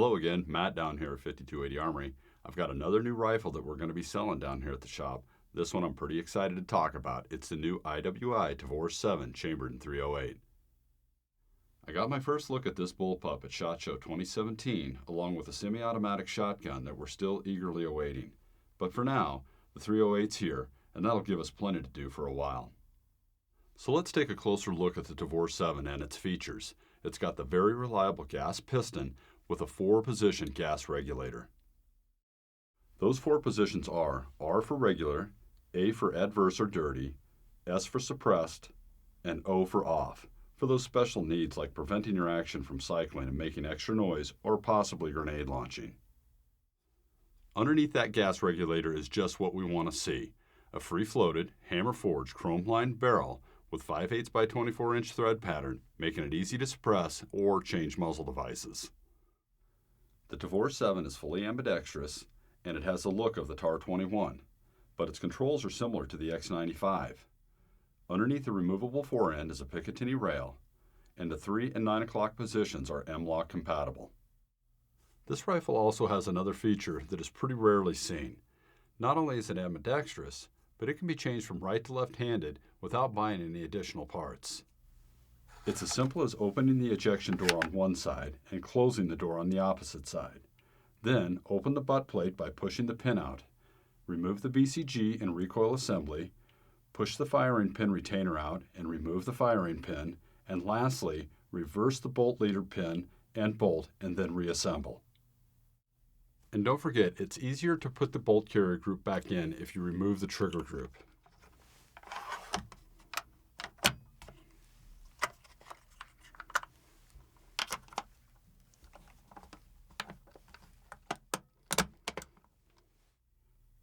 Hello again, Matt down here at 5280 Armory. I've got another new rifle that we're going to be selling down here at the shop. This one I'm pretty excited to talk about. It's the new IWI Tavor 7 chambered in .308. I got my first look at this Bullpup at SHOT Show 2017 along with a semi-automatic shotgun that we're still eagerly awaiting. But for now, the .308's here and that'll give us plenty to do for a while. So let's take a closer look at the Tavor 7 and its features. It's got the very reliable gas piston with a 4-position gas regulator. Those 4 positions are R for regular, A for adverse or dirty, S for suppressed, and O for off, for those special needs like preventing your action from cycling and making extra noise or possibly grenade launching. Underneath that gas regulator is just what we want to see, a free-floated, hammer-forged chrome-lined barrel with 5/8 by 24-inch thread pattern, making it easy to suppress or change muzzle devices. The Tavor 7 is fully ambidextrous, and it has the look of the TAR-21, but its controls are similar to the X95. Underneath the removable forend is a Picatinny rail, and the 3 and 9 o'clock positions are M-LOK compatible. This rifle also has another feature that is pretty rarely seen. Not only is it ambidextrous, but it can be changed from right to left-handed without buying any additional parts. It's as simple as opening the ejection door on one side and closing the door on the opposite side. Then open the butt plate by pushing the pin out. Remove the BCG and recoil assembly, push the firing pin retainer out and remove the firing pin, and lastly, reverse the bolt leader pin and bolt and then reassemble. And don't forget, it's easier to put the bolt carrier group back in if you remove the trigger group.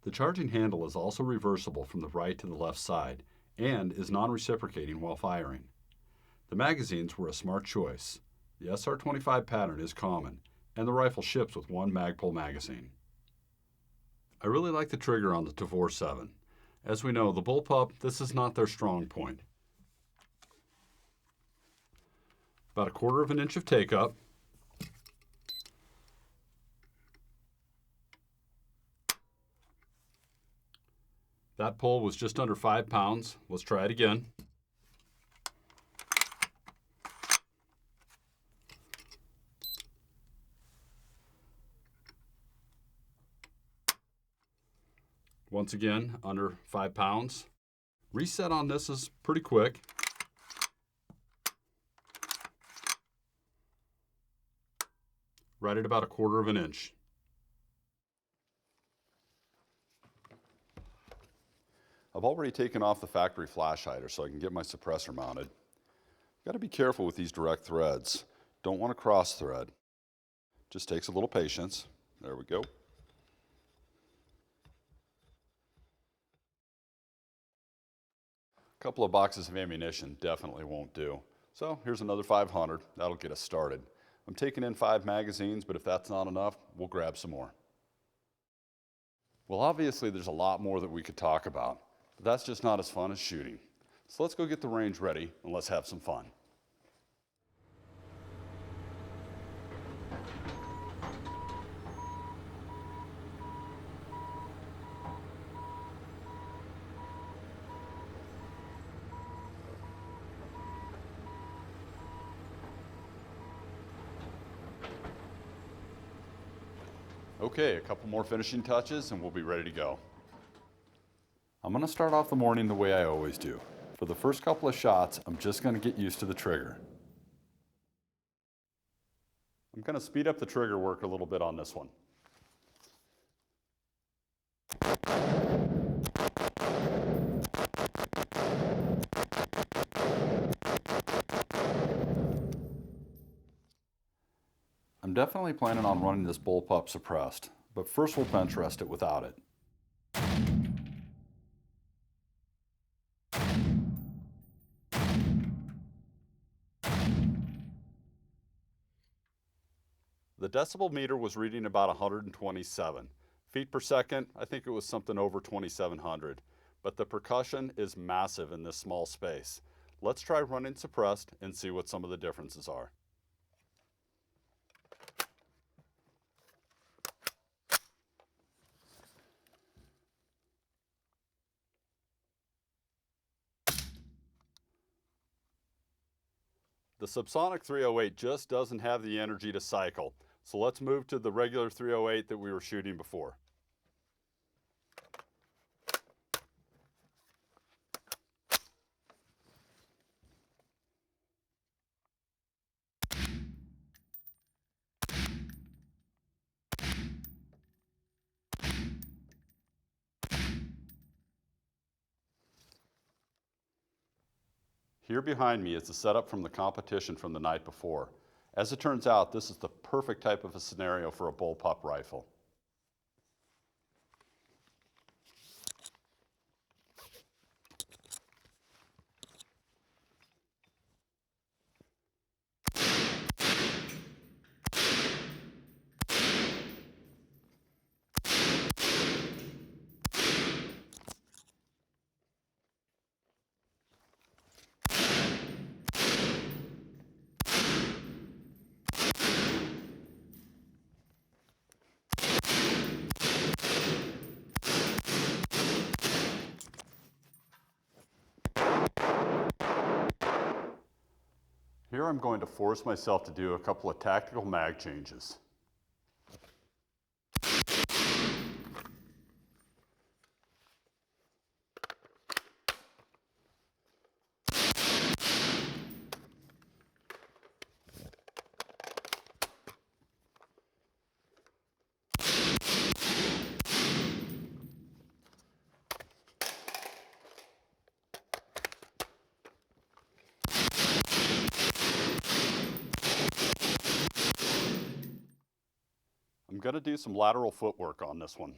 The charging handle is also reversible from the right to the left side and is non-reciprocating while firing. The magazines were a smart choice. The SR25 pattern is common, and the rifle ships with 1 Magpul magazine. I really like the trigger on the Tavor 7. As we know, the Bullpup, this is not their strong point. About 1/4 of an inch of take-up. That pull was just under 5 pounds. Let's try it again. Once again, under 5 pounds. Reset on this is pretty quick. Right at about 1/4 of an inch. I've already taken off the factory flash hider so I can get my suppressor mounted. Got to be careful with these direct threads. Don't want to cross thread. Just takes a little patience. There we go. A couple of boxes of ammunition definitely won't do. So here's another 500. That'll get us started. I'm taking in 5 magazines, but if that's not enough, we'll grab some more. Well, obviously there's a lot more that we could talk about. But that's just not as fun as shooting. So let's go get the range ready and let's have some fun. Okay, a couple more finishing touches and we'll be ready to go. I'm going to start off the morning the way I always do. For the first couple of shots, I'm just going to get used to the trigger. I'm going to speed up the trigger work a little bit on this one. I'm definitely planning on running this Bullpup suppressed, but first we'll bench rest it without it. The decibel meter was reading about 127. Feet per second, I think it was something over 2,700. But the percussion is massive in this small space. Let's try running suppressed and see what some of the differences are. subsonic 308 just doesn't have the energy to cycle. So let's move to the regular 308 that we were shooting before. Here behind me is the setup from the competition from the night before. As it turns out, this is the perfect type of a scenario for a bullpup rifle. Here I'm going to force myself to do a couple of tactical mag changes. I'm going to do some lateral footwork on this one.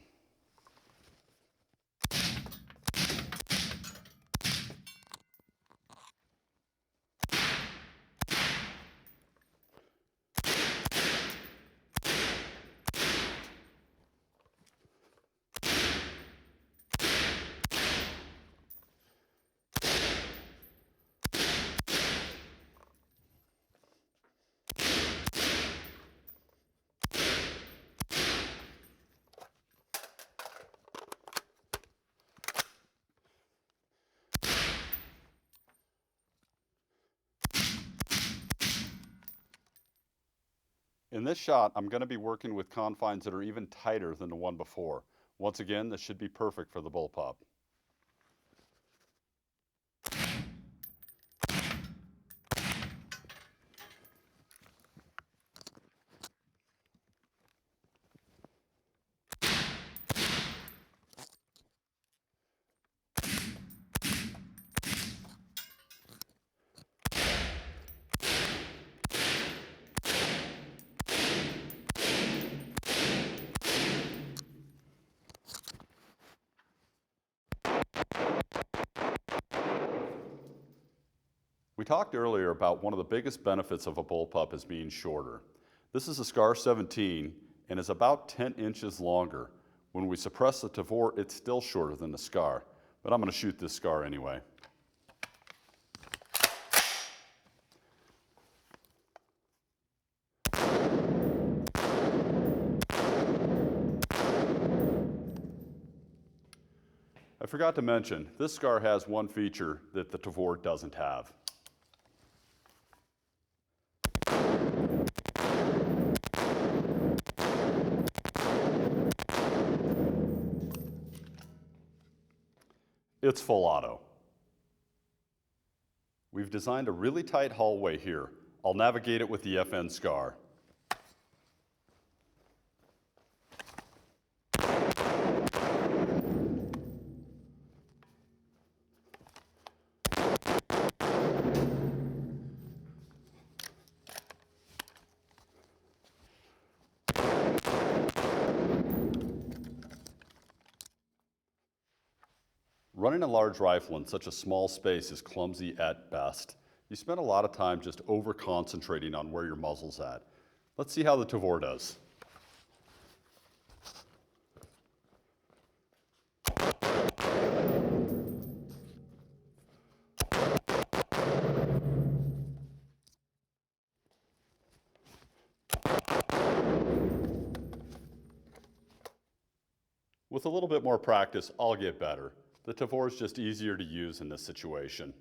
In this shot, I'm going to be working with confines that are even tighter than the one before. Once again, this should be perfect for the bullpup. We talked earlier about one of the biggest benefits of a bullpup is being shorter. This is a Scar 17 and is about 10 inches longer. When we suppress the Tavor, it's still shorter than the Scar, but I'm going to shoot this Scar anyway. I forgot to mention, this Scar has one feature that the Tavor doesn't have. It's full auto. We've designed a really tight hallway here. I'll navigate it with the FN Scar. Running a large rifle in such a small space is clumsy at best. You spend a lot of time just over-concentrating on where your muzzle's at. Let's see how the Tavor does. With a little bit more practice, I'll get better. The Tavor is just easier to use in this situation.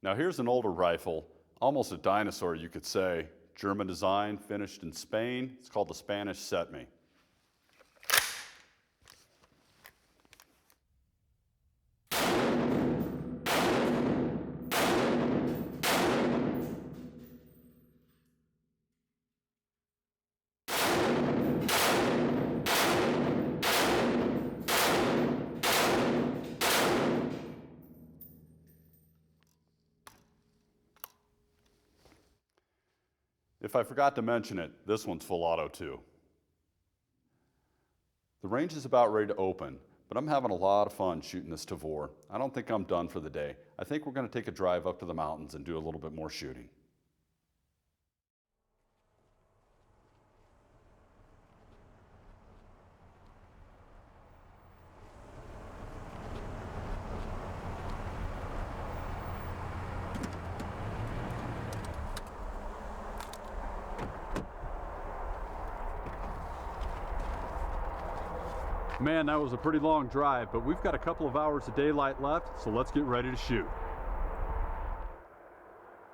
Now here's an older rifle, almost a dinosaur you could say. German design, finished in Spain. It's called the Spanish Set Me. If I forgot to mention it, this one's full auto too. The range is about ready to open, but I'm having a lot of fun shooting this Tavor. I don't think I'm done for the day. I think we're going to take a drive up to the mountains and do a little bit more shooting. Man, that was a pretty long drive, but we've got a couple of hours of daylight left, so let's get ready to shoot.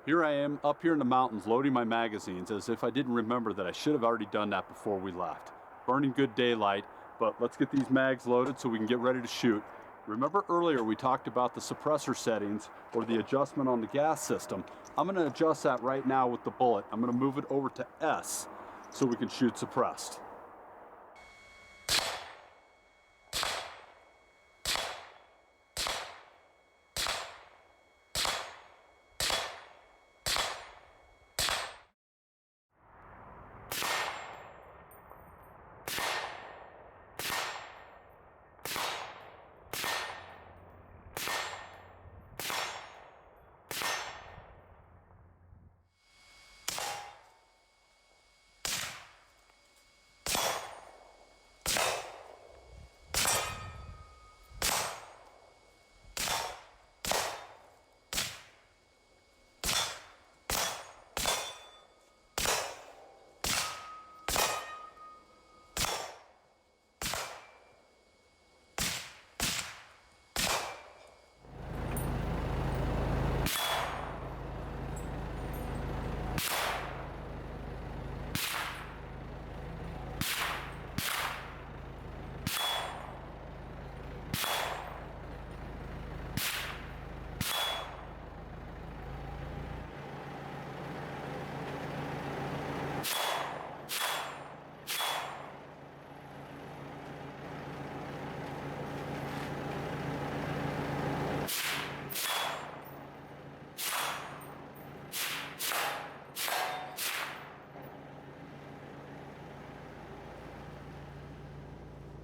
Here I am up here in the mountains loading my magazines as if I didn't remember that I should have already done that before we left. Burning good daylight, but let's get these mags loaded so we can get ready to shoot. Remember earlier we talked about the suppressor settings or the adjustment on the gas system. I'm going to adjust that right now with the bullet. I'm going to move it over to S so we can shoot suppressed.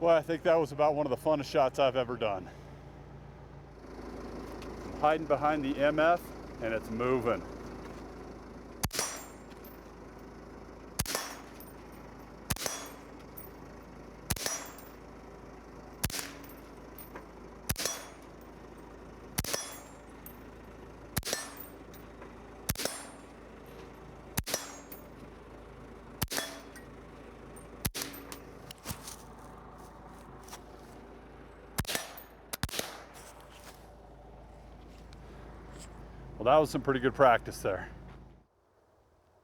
Well, I think that was about one of the funnest shots I've ever done. Hiding behind the MF, and it's moving. Well, that was some pretty good practice there.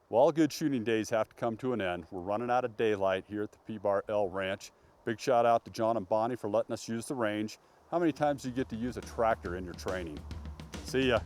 Well, all good shooting days have to come to an end. We're running out of daylight here at the P-Bar L Ranch. Big shout out to John and Bonnie for letting us use the range. How many times do you get to use a tractor in your training? See ya.